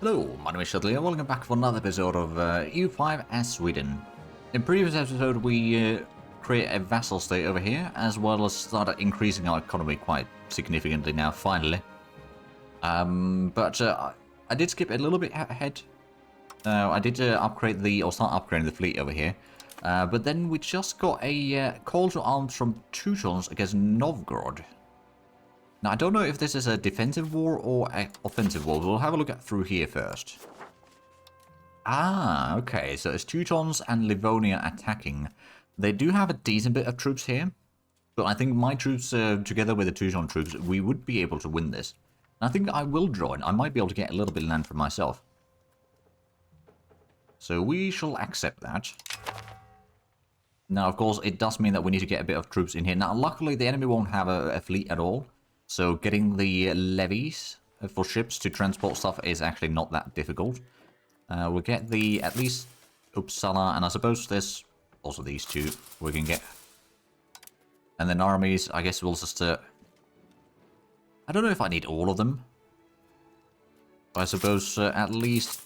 Hello, my name is Zhatelier, welcome back for another episode of EU5 as Sweden. In previous episode we create a vassal state over here, as well as started increasing our economy quite significantly now, finally. But I did skip a little bit ahead. I did start upgrading the fleet over here. But then we just got a call to arms from Teutons against Novgorod. Now, I don't know if this is a defensive war or an offensive war. We'll have a look at through here first. Ah, okay. So it's Teutons and Livonia attacking. They do have a decent bit of troops here. But I think my troops, together with the Teuton troops, we would be able to win this. And I think I will join. I might be able to get a little bit of land for myself. So we shall accept that. Now, of course, it does mean that we need to get a bit of troops in here. Now, luckily, the enemy won't have a fleet at all. So getting the levies for ships to transport stuff is actually not that difficult. We'll get at least Uppsala, and I suppose there's also these two we can get. And then armies, I guess we'll just... I don't know if I need all of them. But I suppose at least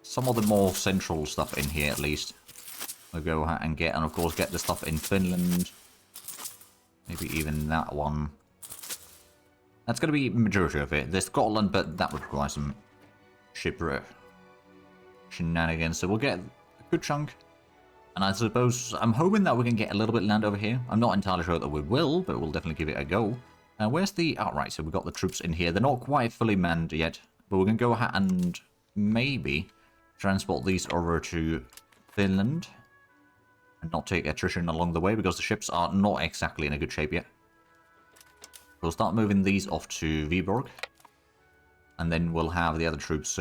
some of the more central stuff in here at least. We'll go and get, and of course get the stuff in Finland. Maybe even that one. That's going to be majority of it. There's Scotland, but that would require some shipwreck shenanigans. So we'll get a good chunk. And I suppose I'm hoping that we can get a little bit of land over here. I'm not entirely sure that we will, but we'll definitely give it a go. Where's the... Alright, so we've got the troops in here. They're not quite fully manned yet, but we're going to go ahead and maybe transport these over to Finland. And not take attrition along the way, because the ships are not exactly in a good shape yet. We'll start moving these off to Viborg. And then we'll have the other troops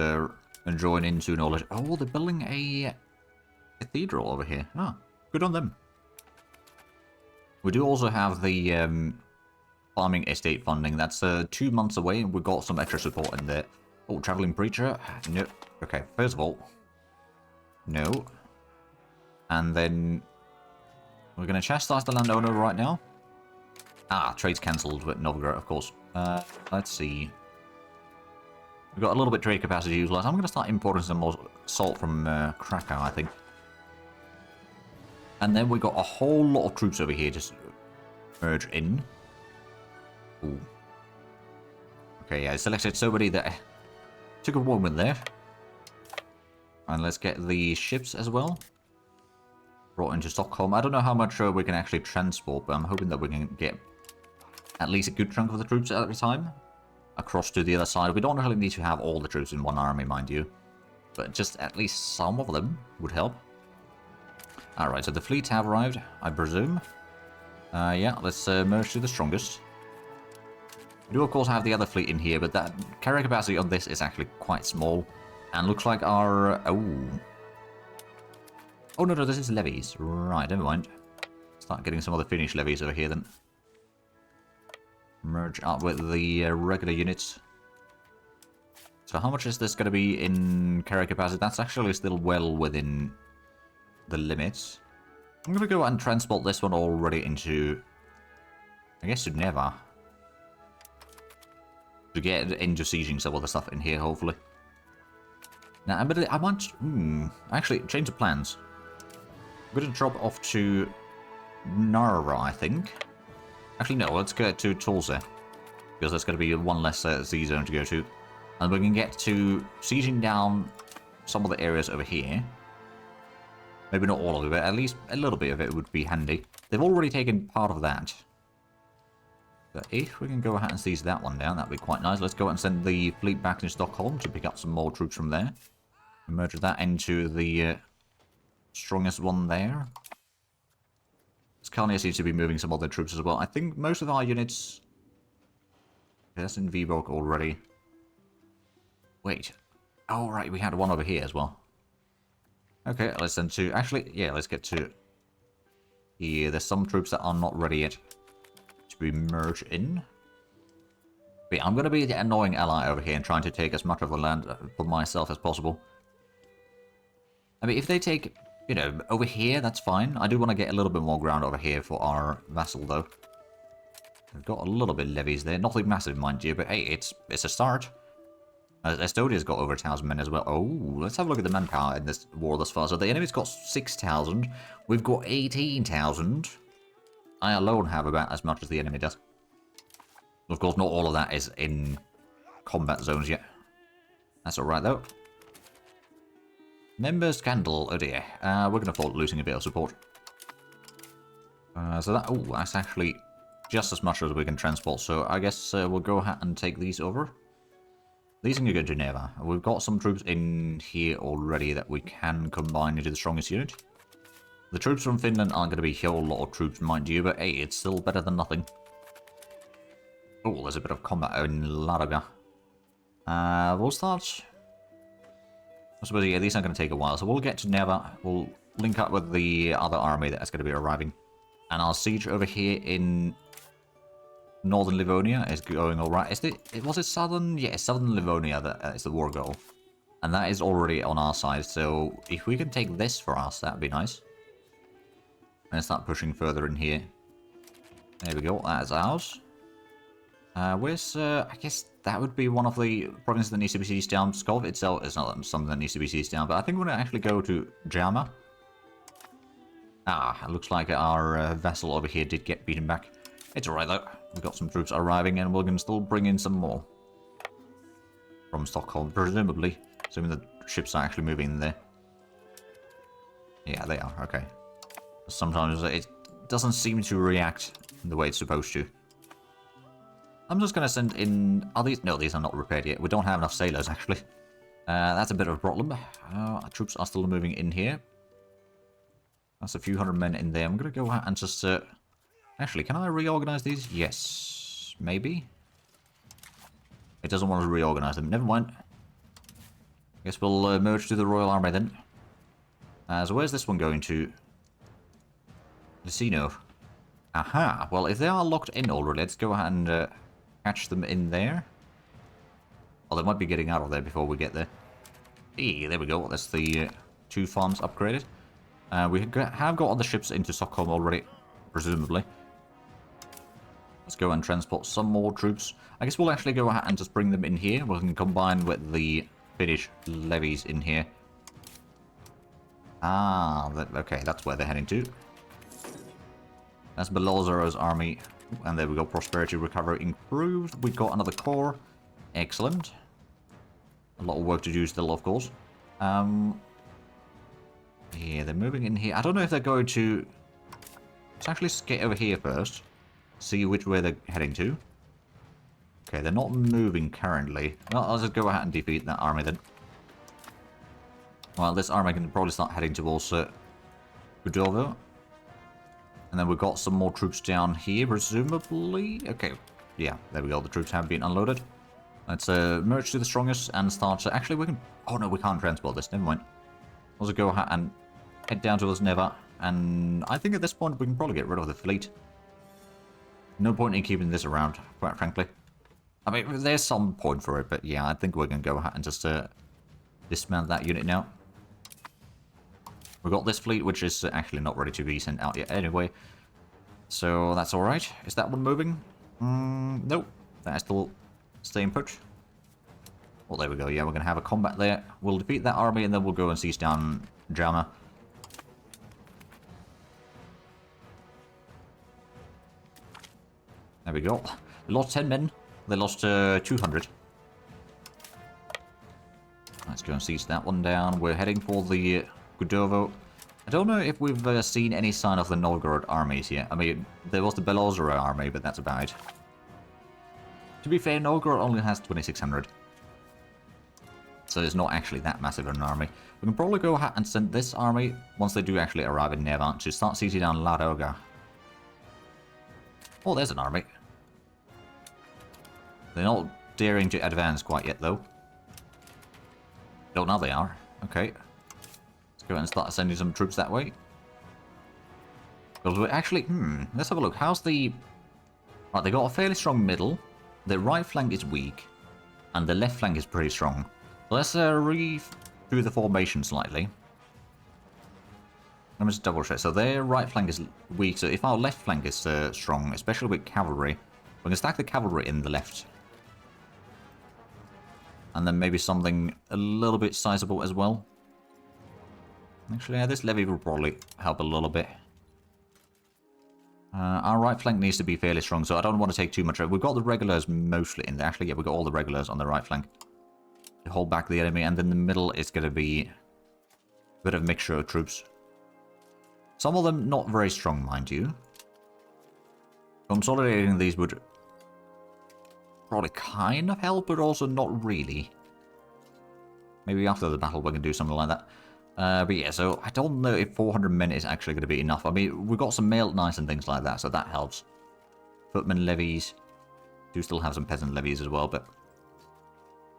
join into knowledge. Oh, they're building a cathedral over here. Ah, good on them. We do also have the farming estate funding. That's 2 months away, and we've got some extra support in there. Oh, traveling preacher. No. Okay, first of all. No. And then we're going to chastise the landowner right now. Ah, trade's cancelled with Novgorod, of course. Let's see. We've got a little bit trade capacity utilized. I'm going to start importing some more salt from Krakow, I think. And then we've got a whole lot of troops over here just merge in. Ooh. Okay, yeah, I selected somebody that took a woman there. And let's get the ships as well. Brought into Stockholm. I don't know how much we can actually transport, but I'm hoping that we can get at least a good chunk of the troops at a time across to the other side. We don't really need to have all the troops in one army, mind you, but just at least some of them would help. Alright, so the fleets have arrived, I presume. Yeah, let's merge to the strongest. We do, of course, have the other fleet in here, but that carrier capacity on this is actually quite small. And looks like our... Oh, no, this is levies. Right, never mind. Start getting some of the Finnish levies over here, then. Merge up with the regular units. So how much is this going to be in carrier capacity? That's actually still well within the limits. I'm going to go and transport this one already into... I guess to Naval. To get into sieging some of the stuff in here, hopefully. Now, I might... actually, change of plans. I'm going to drop off to Narva, I think. Actually, no, let's go to Tulsa. Because there's going to be one less Z-zone to go to. And we can get to sieging down some of the areas over here. Maybe not all of it, at least a little bit of it would be handy. They've already taken part of that. But if we can go ahead and seize that one down, that'd be quite nice. Let's go and send the fleet back to Stockholm to pick up some more troops from there. Merge that into the... strongest one there. Scania seems to be moving some other troops as well. I think most of our units... That's in Viborg already. Wait. Oh, right, we had one over here as well. Okay, let's send to... Actually, yeah, let's get to... Here, there's some troops that are not ready yet to be merged in. But yeah, I'm going to be the annoying ally over here and trying to take as much of the land for myself as possible. I mean, if they take... You know, over here, that's fine. I do want to get a little bit more ground over here for our vassal, though. We've got a little bit of levies there. Nothing massive, mind you, but hey, it's a start. Estonia's got over 1,000 men as well. Oh, let's have a look at the manpower in this war thus far. So the enemy's got 6,000. We've got 18,000. I alone have about as much as the enemy does. Of course, not all of that is in combat zones yet. That's alright, though. Member scandal. Oh dear. We're going to fall losing a bit of support. So that... Oh, that's actually just as much as we can transport. So I guess we'll go ahead and take these over. These can go to Geneva. We've got some troops in here already that we can combine into the strongest unit. The troops from Finland aren't going to be a whole lot of troops, mind you, but hey, it's still better than nothing. Oh, there's a bit of combat in Ladoga. We'll start... I suppose, yeah, these are going to take a while, so we'll get to Neva. We'll link up with the other army that's going to be arriving. And our siege over here in northern Livonia is going alright. Was it southern? Yeah, southern Livonia that is the war goal. And that is already on our side, so if we can take this for us, that'd be nice. And start pushing further in here. There we go, that's ours. Where's, I guess that would be one of the provinces that needs to be seized down. Pskov itself is not something that needs to be seized down, but I think we're going to actually go to Jama. Ah, it looks like our vessel over here did get beaten back. It's alright though. We've got some troops arriving and we're going to still bring in some more. From Stockholm, presumably. Assuming the ships are actually moving in there. Yeah, they are, okay. Sometimes it doesn't seem to react the way it's supposed to. I'm just going to send in... Are these... No, these are not repaired yet. We don't have enough sailors, actually. That's a bit of a problem. Our troops are still moving in here. That's a few hundred men in there. I'm going to go ahead and just... Actually, can I reorganize these? Yes. Maybe? It doesn't want to reorganize them. Never mind. Guess we'll merge to the Royal Army then. So where's this one going to? Lucino. Aha. Well, if they are locked in already, let's go ahead and catch them in there. Well, they might be getting out of there before we get there. Hey, there we go. That's the 2 farms upgraded. We have got other ships into Stockholm already, presumably. Let's go and transport some more troops. I guess we'll actually go ahead and just bring them in here. We can combine with the Finnish levies in here. Ah, okay, that's where they're heading to. That's Belozero's army. And there we go, prosperity recovery improved. We got another core. Excellent. A lot of work to do still, of course. Yeah, they're moving in here. I don't know if they're going to... Let's actually get over here first. See which way they're heading to. Okay, they're not moving currently. Well, I'll just go ahead and defeat that army then. Well, this army can probably start heading towards Budovo. And then we've got some more troops down here, presumably. Okay, yeah, there we go. The troops have been unloaded. Let's merge to the strongest and start... Actually, we can... Oh, no, we can't transport this. Never mind. We'll just go ahead and head down towards Neva. And I think at this point, we can probably get rid of the fleet. No point in keeping this around, quite frankly. I mean, there's some point for it, but yeah, I think we're going to go ahead and just dismount that unit now. We've got this fleet, which is actually not ready to be sent out yet anyway. So that's alright. Is that one moving? Nope. That's still staying put. Well, there we go. Yeah, we're going to have a combat there. We'll defeat that army, and then we'll go and seize down Jama. There we go. They lost 10 men. They lost 200. Let's go and seize that one down. We're heading for the Gudovo. I don't know if we've seen any sign of the Novgorod armies yet. I mean, there was the Belozero army, but that's about it. To be fair, Novgorod only has 2,600. So it's not actually that massive an army. We can probably go ahead and send this army, once they do actually arrive in Neva, to start sieging down Ladoga. Oh, there's an army. They're not daring to advance quite yet, though. Oh, now they are. Okay. Let's go ahead and start sending some troops that way. Because we're actually... let's have a look. How's the... Right, they got a fairly strong middle. The right flank is weak. And the left flank is pretty strong. Let's redo the formation slightly. Let me just double check. So their right flank is weak. So if our left flank is strong, especially with cavalry, we can stack the cavalry in the left. And then maybe something a little bit sizable as well. Actually, yeah, this levy will probably help a little bit. Our right flank needs to be fairly strong, so I don't want to take too much. We've got the regulars mostly in there. Actually, yeah, we've got all the regulars on the right flank to hold back the enemy. And then the middle is going to be a bit of a mixture of troops. Some of them not very strong, mind you. Consolidating these would probably kind of help, but also not really. Maybe after the battle we can do something like that. But yeah, so I don't know if 400 men is actually going to be enough. I mean, we've got some mailed knights and things like that, so that helps. Footman levies. Do still have some peasant levies as well, but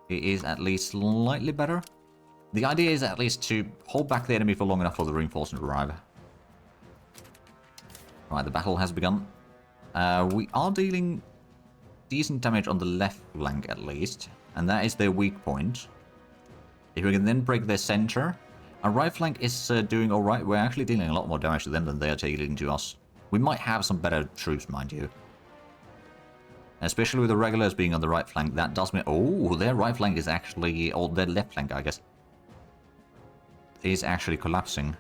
it is at least slightly better. The idea is at least to hold back the enemy for long enough for the reinforcement to arrive. Right, the battle has begun. We are dealing decent damage on the left flank at least, and that is their weak point. If we can then break their center, our right flank is doing alright. We're actually dealing a lot more damage to them than they are taking to us. We might have some better troops, mind you. Especially with the regulars being on the right flank, that does mean... Oh, their right flank is actually... Or their left flank, I guess. Is actually collapsing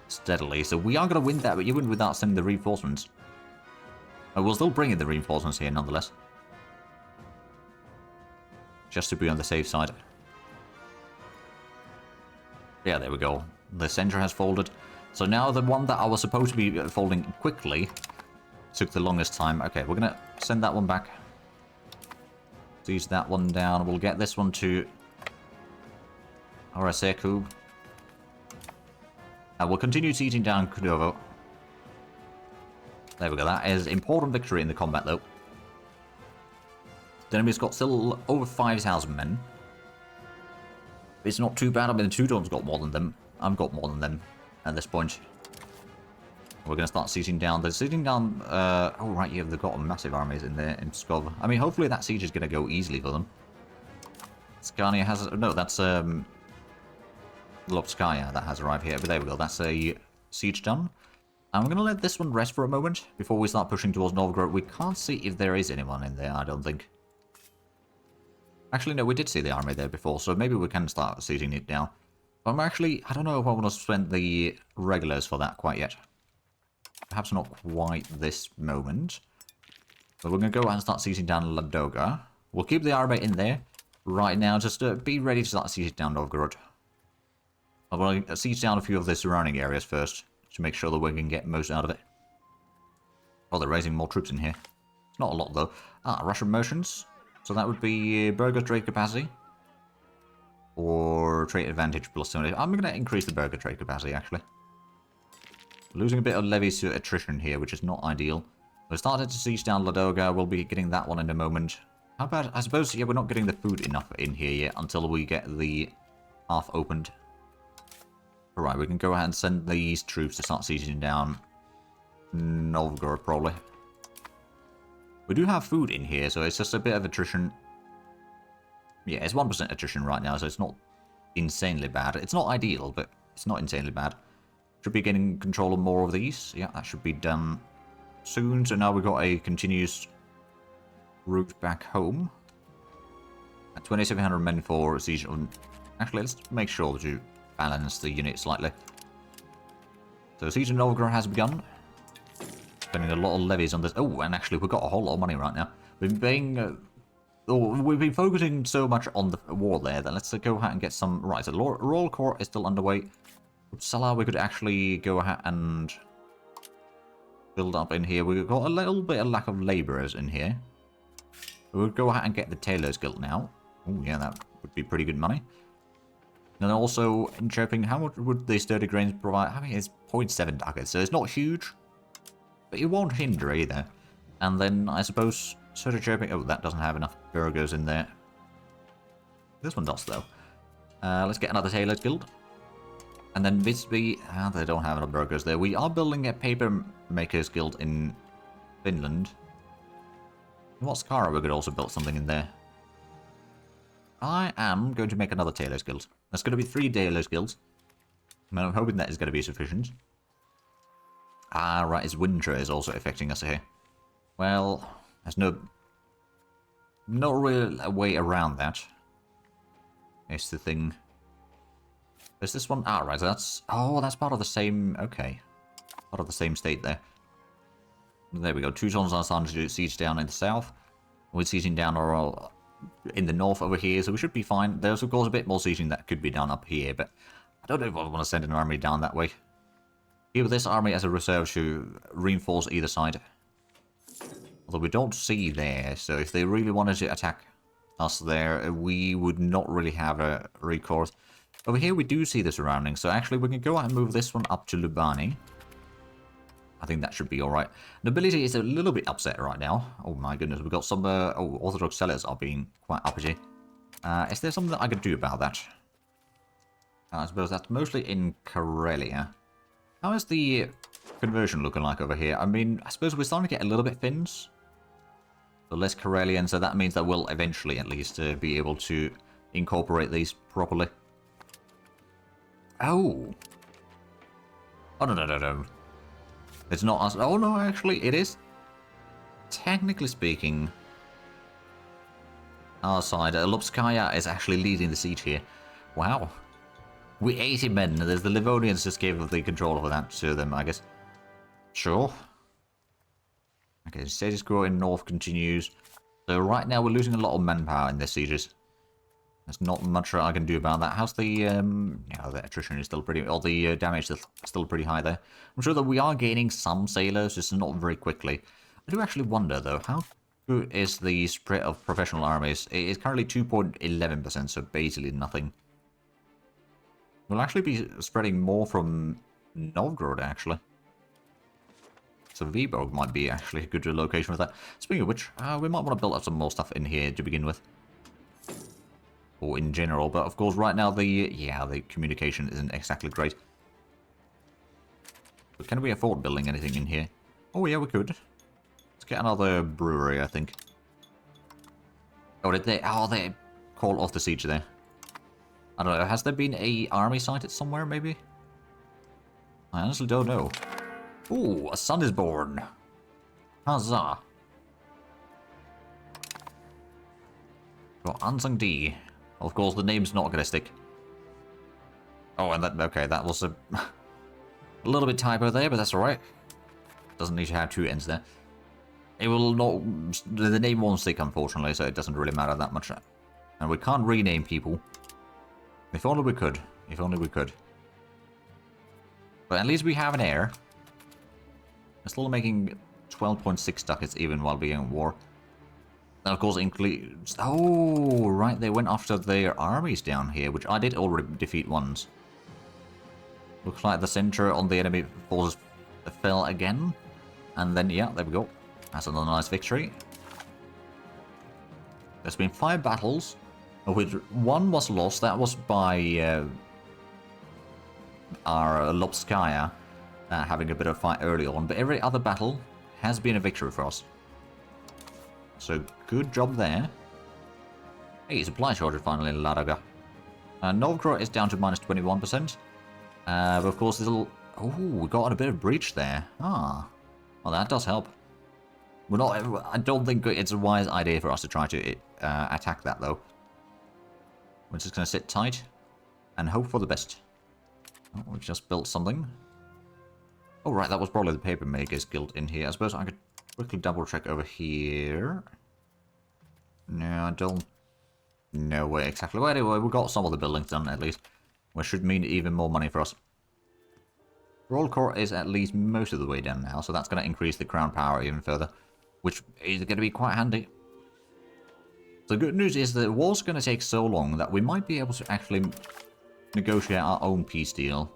steadily. So we are going to win that, but even without sending the reinforcements. We'll still bring in the reinforcements here, nonetheless. Just to be on the safe side. Yeah, there we go. The center has folded. So now the one that I was supposed to be folding quickly took the longest time. Okay, we're going to send that one back. Siege that one down. We'll get this one to Araseku. We'll continue sieging down Kudovo. There we go. That is important victory in the combat, though. The enemy's got still over 5,000 men. It's not too bad. I mean, the Teutons got more than them. I've got more than them at this point. We're going to start sieging down. They're sieging down... oh, right, yeah, they've got massive armies in there in Pskov. I mean, hopefully that siege is going to go easily for them. Scania has... No, that's... Lobskaya that has arrived here. But there we go. That's a siege done. I'm going to let this one rest for a moment before we start pushing towards Novgorod. We can't see if there is anyone in there, I don't think. Actually, no, we did see the army there before, so maybe we can start sieging it down. But I'm actually... I don't know if I want to spend the regulars for that quite yet. Perhaps not quite this moment. But we're going to go ahead and start sieging down Ladoga. We'll keep the army in there right now. Just be ready to start sieging down Novgorod. I want to siege down a few of the surrounding areas first, to make sure that we can get most out of it. Oh, they're raising more troops in here. It's not a lot, though. Russian motions. So that would be burger trade capacity. Or trade advantage plus 70. I'm going to increase the burger trade capacity, actually. Losing a bit of levies to attrition here, which is not ideal. We started to siege down Ladoga. We'll be getting that one in a moment. How about... I suppose, yeah, we're not getting the food enough in here yet until we get the half opened. Alright, we can go ahead and send these troops to start sieging down Novgorod, probably. We do have food in here, so it's just a bit of attrition. Yeah, it's 1% attrition right now, so it's not insanely bad. It's not ideal, but it's not insanely bad. Should be getting control of more of these. Yeah, that should be done soon. So now we've got a continuous route back home. At 2,700 men for siege. Actually, let's make sure to balance the unit slightly. So siege of Novgorod has begun. Spending a lot of levies on this. Oh, and actually we've got a whole lot of money right now. We've been we've been focusing so much on the war there that let's go ahead and get some... Right, so the Royal Corps is still underway. Uppsala, we could actually go ahead and build up in here. We've got a little bit of lack of labourers in here. We'll go ahead and get the Tailors Guild now. Oh, yeah, that would be pretty good money. And then also, in Chirping, how much would the sturdy grains provide? I mean, it's 0.7 ducats, so it's not huge. But it won't hinder either. And then, I suppose, sort of Chirping... Oh, that doesn't have enough burgers in there. This one does, though. Let's get another Tailors Guild. And then Visby... they don't have enough burgers there. We are building a paper makers guild in Finland. What Skara, we could also build something in there. I am going to make another Tailors Guild. That's going to be 3 Tailors Guilds. And I'm hoping that is going to be sufficient. Right, his winter is also affecting us here. Well, there's no real way around that. is the thing. Is this one? Ah, right, that's... Oh, that's part of the same... Okay. Part of the same state there. There we go. Teutons are starting to siege down in the south. We're sieging down all in the north over here, so we should be fine. There's, of course, a bit more sieging that could be done up here, but I don't know if I want to send an army down that way. Here with this army as a reserve to reinforce either side. Although we don't see there, so if they really wanted to attack us there, we would not really have a recourse. Over here we do see the surroundings, so actually we can go ahead and move this one up to Lubani. I think that should be alright. Nobility is a little bit upset right now. Oh my goodness, we've got some Orthodox sellers are being quite uppity. Is there something that I could do about that? I suppose that's mostly in Karelia. How is the conversion looking like over here? I mean, I suppose we're starting to get a little bit Finns. So less Karelian, so that means that we'll eventually at least be able to incorporate these properly. Oh! Oh, no. It's not us. Oh, no, actually, it is. Technically speaking, our side, Lobskaya is actually leading the siege here. Wow. We 80 men. There's the Livonians just gave the control over that to them, I guess. Sure. Okay, status quo in north continues. So right now we're losing a lot of manpower in their sieges. There's not much I can do about that. How's the, yeah, the attrition is still pretty, or the damage is still pretty high there. I'm sure that we are gaining some sailors, just not very quickly. I do actually wonder, though, how good is the spread of professional armies? It is currently 2.11%, so basically nothing. We'll actually be spreading more from Novgorod, actually. So Viborg might be actually a good location for that. Speaking of which, we might want to build up some more stuff in here to begin with. Or in general, but of course right now the communication isn't exactly great. But can we afford building anything in here? Oh yeah, we could. Let's get another brewery, I think. Oh, did they? Oh, they called off the siege there. I don't know, has there been a army sighted somewhere, maybe? I honestly don't know. Ooh, a son is born. Huzzah. Got Ansang D. Of course, the name's not gonna stick. Oh, and that, okay, that was a little bit typo there, but that's alright. Doesn't need to have two ends there. It will not, the name won't stick, unfortunately, so it doesn't really matter that much. And we can't rename people. If only we could. If only we could. But at least we have an heir. We're still making 12.6 ducats even while being in war. And of course includes... Oh, right, they went after their armies down here, which I did already defeat once. Looks like the center on the enemy forces fell again. And then, yeah, there we go. That's another nice victory. There's been 5 battles, of which 1 was lost. That was by our Lobskaya having a bit of a fight early on. But every other battle has been a victory for us. So, good job there. Hey, supply shortage finally in Ladaga. Novgorod is down to minus 21%. But of course, this little... Oh, we got a bit of breach there. Ah. Well, that does help. We're not... I don't think it's a wise idea for us to try to attack that, though. We're just going to sit tight and hope for the best. Oh, we've just built something. Oh, right, that was probably the Papermakers Guild in here. I suppose I could quickly double check over here. No, I don't know where exactly. Well, anyway, we got some of the buildings done at least, which should mean even more money for us. Royal Court is at least most of the way down now, so that's going to increase the crown power even further, which is going to be quite handy. The good news is that the war's going to take so long that we might be able to actually negotiate our own peace deal.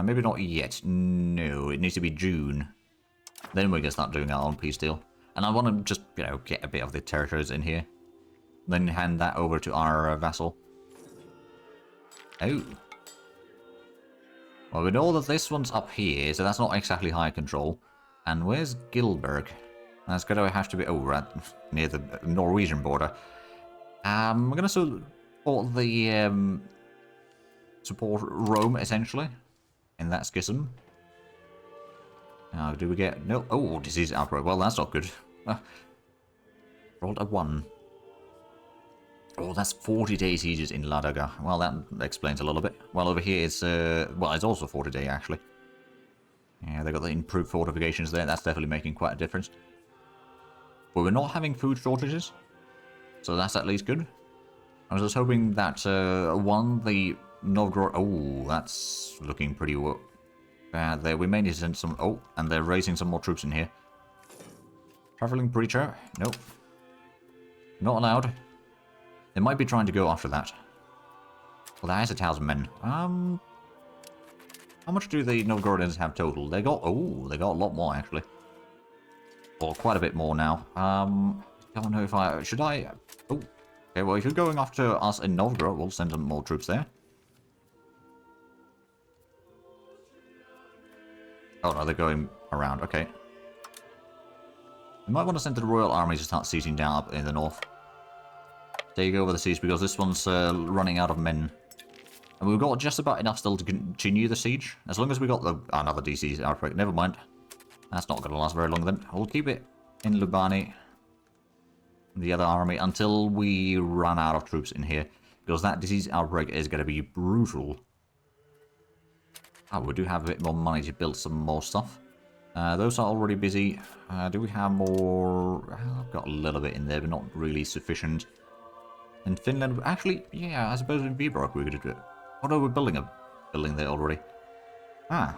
Maybe not yet. No, it needs to be June. Then we can start doing our own peace deal. And I want to just, you know, get a bit of the territories in here. Then hand that over to our vassal. Oh. Well, we know that this one's up here, so that's not exactly high control. And where's Gilberg? That's going to have to be... Oh, right near the Norwegian border. We're going to support the... support Rome, essentially. In that schism. Now, do we get... No. Oh, disease outbreak. Well, that's not good. Rolled a 1. Oh, that's 40-day sieges in Ladoga. Well, that explains a little bit. Well, over here it's, well, it's also 40-day, actually. Yeah, they got the improved fortifications there. That's definitely making quite a difference. But we're not having food shortages, so that's at least good. I was just hoping that, one, the Novgorod... Oh, that's looking pretty bad there. We may need to send some... Oh, and they're raising some more troops in here. Traveling preacher? Nope. Not allowed. They might be trying to go after that. Well, that is 1,000 men. How much do the Novgorodians have total? They got... Oh, they got a lot more, actually. Well, quite a bit more now. Don't know if I... Should I... Oh. Okay, well, if you're going after us in Novgorod, we'll send some more troops there. Oh, no, they're going around. Okay. We might want to send the Royal Army to start sieging down up in the north. Take over the siege, because this one's running out of men. And we've got just about enough still to continue the siege. As long as we got the... another DC outbreak. Never mind. That's not going to last very long then. We'll keep it in Lubani, the other army, until we run out of troops in here. Because that disease outbreak is going to be brutal. Oh, we do have a bit more money to build some more stuff. Those are already busy. Do we have more? I've got a little bit in there, but not really sufficient. In Finland, actually, yeah, I suppose in Viborg we could do it. Oh no, we're building a building there already. Ah.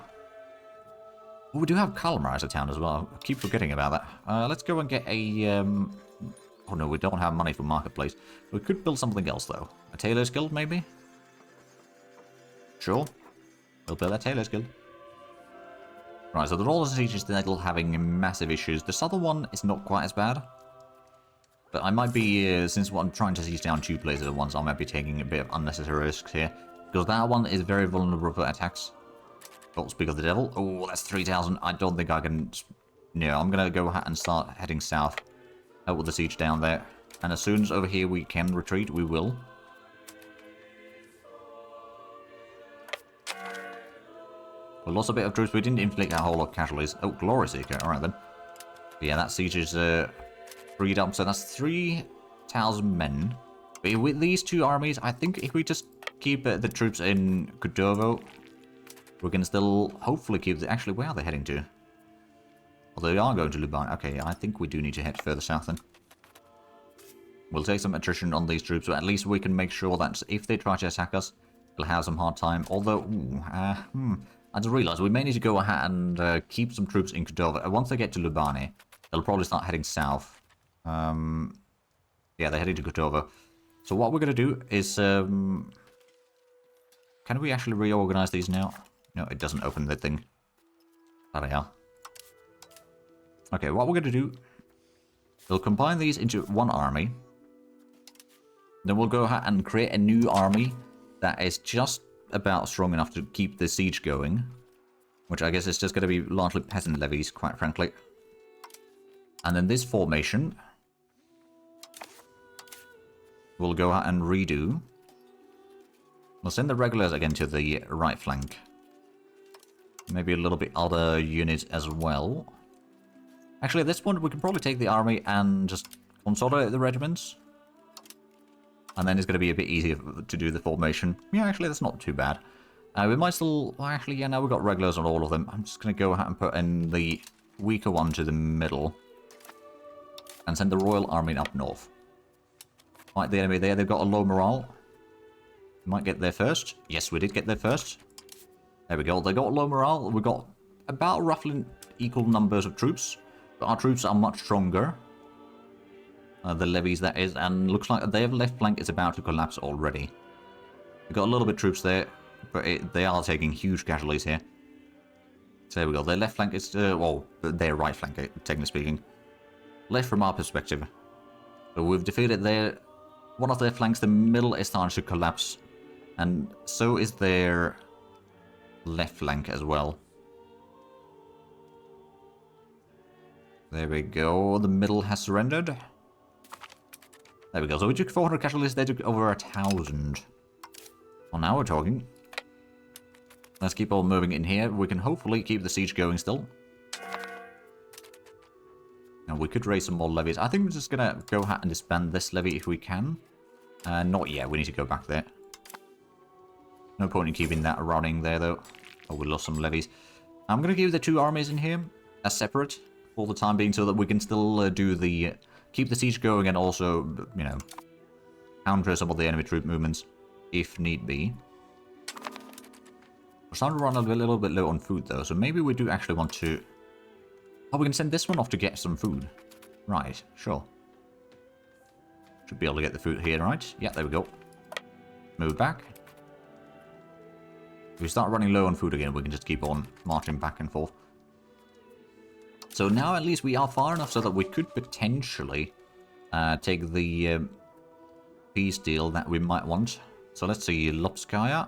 Oh, we do have Kalmar as a town as well. I keep forgetting about that. Let's go and get a... Oh no, we don't have money for Marketplace. We could build something else though. A Tailor's Guild, maybe? Sure. We'll build a Tailor's Guild. Right, so the Roller Siege is still having massive issues. The southern one is not quite as bad. But I might be, since I'm trying to siege down 2 places at once, I might be taking a bit of unnecessary risks here. Because that one is very vulnerable for attacks. Oh, speak of the devil. Oh, that's 3,000. I don't think I can... No, I'm going to go and start heading south. Out with the siege down there. And as soon as over here we can retreat, we will. We lost a bit of troops. We didn't inflict a whole lot of casualties. Oh, Glory Seeker. Alright then. But yeah, that siege is freed up. So that's 3,000 men. But with these 2 armies, I think if we just keep the troops in Kudovo, we can still hopefully keep the... Actually, where are they heading to? Well, they are going to Luban. Okay, I think we do need to head further south then. We'll take some attrition on these troops, but at least we can make sure that if they try to attack us, we'll have some hard time. Although, I just realised we may need to go ahead and keep some troops in Kudovo. Once they get to Lubani, they'll probably start heading south. Yeah, they're heading to Kudovo. So what we're going to do is... can we actually reorganise these now? No, it doesn't open the thing. Bloody hell. Okay, what we're going to do... We'll combine these into one army. Then we'll go ahead and create a new army that is just about strong enough to keep the siege going. Which I guess is just going to be largely peasant levies, quite frankly. And then this formation... we'll go ahead and redo. We'll send the regulars again to the right flank. Maybe a little bit other units as well. Actually, at this point, we can probably take the army and just consolidate the regiments. And then it's going to be a bit easier to do the formation. Yeah, actually, that's not too bad. We might still... Well, actually, yeah, now we've got regulars on all of them. I'm just going to go ahead and put in the weaker one to the middle. And send the Royal Army up north. Right, the enemy there, they've got a low morale. Might get there first. Yes, we did get there first. There we go. They got low morale. We've got about roughly equal numbers of troops. But our troops are much stronger. The levies, that is. And looks like their left flank is about to collapse already. We've got a little bit of troops there. But they are taking huge casualties here. So there we go. Their left flank is... well, their right flank, technically speaking. Left from our perspective. So we've defeated their... one of their flanks. The middle is starting to collapse. And so is their... left flank as well. There we go. The middle has surrendered. There we go. So we took 400 casualties. They took over 1,000. Well, now we're talking. Let's keep on moving in here. We can hopefully keep the siege going still. Now we could raise some more levies. I think we're just gonna go ahead and disband this levy if we can. Not yet, we need to go back there. No point in keeping that running there, though. Oh, we lost some levies. I'm going to give the 2 armies in here as separate for the time being so that we can still do the... keep the siege going and also, you know, counter some of the enemy troop movements if need be. We're starting to run a little bit low on food, though, so maybe we do actually want to... Oh, we can send this one off to get some food. Right, sure. Should be able to get the food here, right? Yeah, there we go. Move back. If we start running low on food again, we can just keep on marching back and forth. So now at least we are far enough so that we could potentially take the peace deal that we might want. So let's see, Lopskaya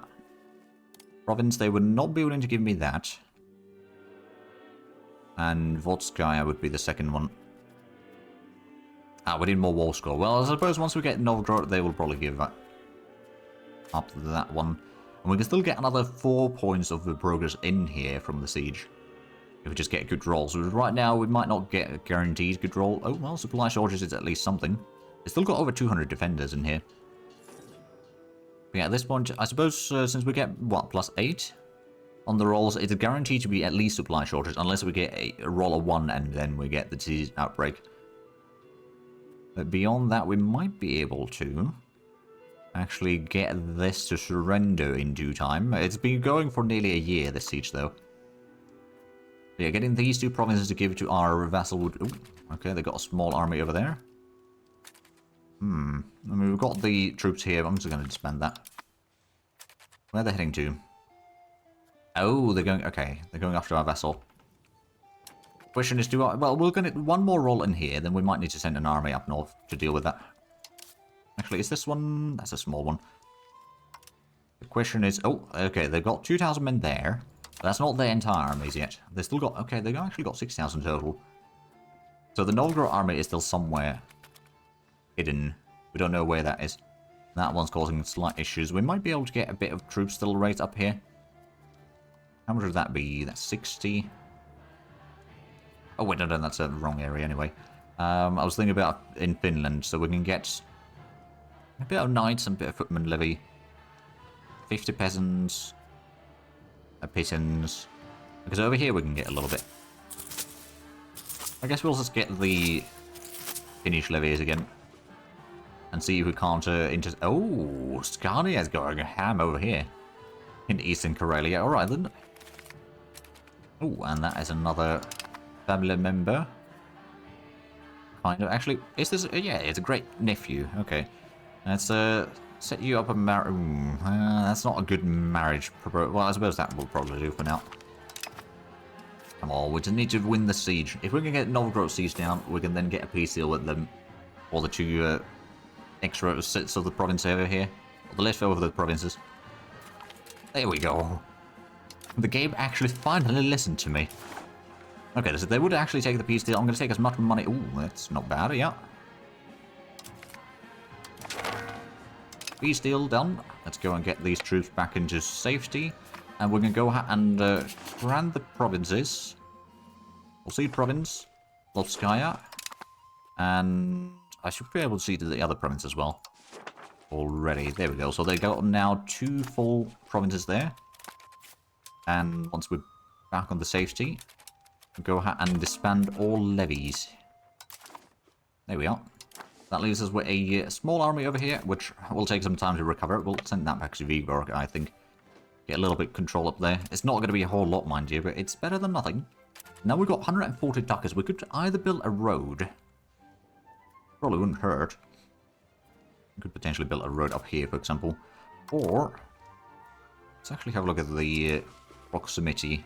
province, they would not be willing to give me that. And Vodskaya would be the second one. Ah, we need more war score. Well, I suppose once we get Novgorod, they will probably give up that one. And we can still get another 4 points of the progress in here from the siege. If we just get good rolls. Right now, we might not get a guaranteed good roll. Oh, well, supply shortage is at least something. It's still got over 200 defenders in here. But yeah, at this point, I suppose since we get, what, +8 on the rolls, it's guaranteed to be at least supply shortage, unless we get a roll of 1 and then we get the disease outbreak. But beyond that, we might be able to actually get this to surrender in due time. It's been going for nearly a year, this siege, though. Yeah, getting these 2 provinces to give to our vassal would... Ooh, okay, they got a small army over there. I mean, we've got the troops here. I'm just going to disband that. Where are they heading to? Oh, they're going... Okay, they're going after our vassal. Question is, well, we're going to... One more roll in here, then we might need to send an army up north to deal with that. Actually, is this one... That's a small one. The question is... Oh, okay, they've got 2,000 men there. But that's not their entire armies yet. They've still got... Okay, they've actually got 6,000 total. So the Novgorod army is still somewhere hidden. We don't know where that is. That one's causing slight issues. We might be able to get a bit of troops still raised up here. How much would that be? That's 60. Oh, wait, no, that's a wrong area anyway. I was thinking about in Finland, so we can get a bit of knights and a bit of footman levy. 50 peasants. A pittance. Because over here we can get a little bit. I guess we'll just get the Finnish levies again. And see if we can't Oh, Scania's going ham over here. In Eastern Karelia. Alright then. Oh, and that is another family member. Kind of. Actually, is this... yeah, it's a great nephew. Okay. Let's set you up a marriage... that's not a good marriage proposal. Well, I suppose that will probably do for now. Come on, we just need to win the siege. If we can get Novgorod siege down, we can then get a peace deal with them. Or the 2 extra sets of the province over here. Or the leftover of the provinces. There we go. The game actually finally listened to me. Okay, so they would actually take the peace deal. I'm going to take as much money... Ooh, that's not bad, yeah. Peace deal done. Let's go and get these troops back into safety. And we're going to go and grant the provinces. We'll see province. Lovskaya. And I should be able to see the other province as well. Already. There we go. So they got now 2 full provinces there. And once we're back on the safety, go ahead and disband all levies. There we are. That leaves us with a small army over here, which will take some time to recover. We'll send that back to Viborg, I think. Get a little bit of control up there. It's not going to be a whole lot, mind you, but it's better than nothing. Now we've got 140 ducats. We could either build a road. Probably wouldn't hurt. We could potentially build a road up here, for example. Or, let's actually have a look at the proximity.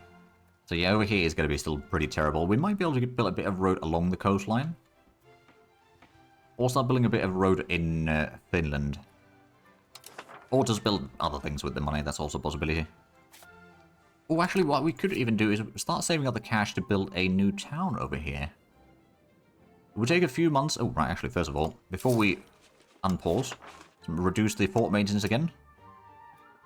So yeah, over here is going to be still pretty terrible. We might be able to build a bit of road along the coastline. Or start building a bit of road in Finland. Or just build other things with the money, that's also a possibility. Oh, actually, what we could even do is start saving up the cash to build a new town over here. It would take a few months... Oh, right, actually, first of all, before we unpause, reduce the fort maintenance again.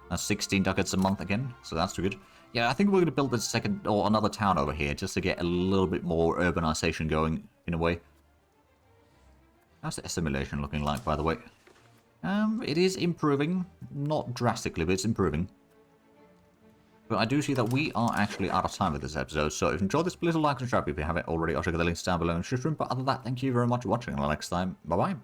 That's 16 ducats a month again, so that's too good. Yeah, I think we're going to build a second or another town over here just to get a little bit more urbanization going, in a way. How's the assimilation looking like, by the way? It is improving. Not drastically, but it's improving. But I do see that we are actually out of time with this episode, so if you enjoyed this, please like and subscribe if you haven't already. I'll check out the links down below in the description. But other than that, thank you very much for watching, and until next time, bye-bye.